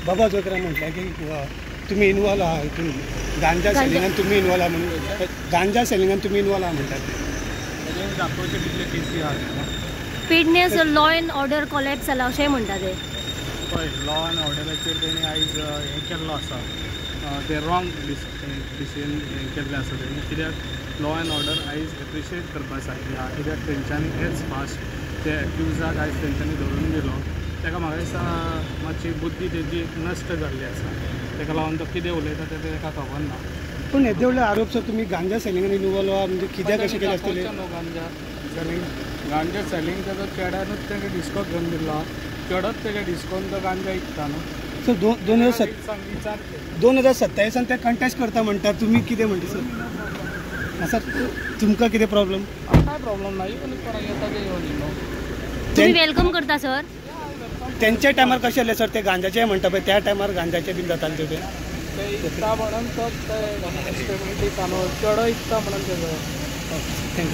बाबा जोगरा म्हटलं की तुम्ही इन्वॉल्व आहात, तुम्ही गांजा सेलिंगान तुम्ही इन्वॉल्व आहात म्हणून गांजा सेलिंगान तुम्ही इन्वॉल्व आहात म्हणतात दाखोवचे कितले केसी आहात स्पीडनेस लॉ एंड ऑर्डर कॉलेप्स जाला अशें म्हणटा ते पळय लॉ एंड ऑर्डराचेर तेणी आयज हें केल्लो आसा ते रॉंग डिसिजन हें केल्लें आसा तेणी कित्याक लॉ एंड ऑर्डर आयज एप्रिशिएट करपा जाय कित्याक तेंच्यांनी हेच फास्ट ते एक्युजाक आयज तेंच्यांनी धरून दिलो ताका म्हाका दिसता मातशी बुद्धी तेजी नश्ट जाल्ली आसा ताका लागून तो कितें उलयता तें ताका खबर ना पण येदे व्हडले आरोप सर तुम्ही गांजा सेलिंगान इन्वॉल्व आहात म्हणजे कित्याक अशें केलें आसतलें गांजा सेलिंग ताजो चेड्यानूच ताका डिस्को घेवन दिल्लो चेडोच ताका डिस्कोन तो गांजा विकता न्हू सर 2027 ते कंटेस्ट करता म्हणटा तुम्ही कितें म्हणटा सर असा तुमकां कितें प्रॉब्लेम काय प्रॉब्लेम ना इवन येता ते येवन न्हू तुम्ही वेलकम करता सर त्यांच्या टायमार कशें आसलें सर ते गांजाचे म्हणटा पळय त्या टायमार गांजाचे बीन जाताले ते इकता म्हणून तो एक्सपेरिमेंट दिता न्हू चेडो इकता म्हणून तेजो थँक्यू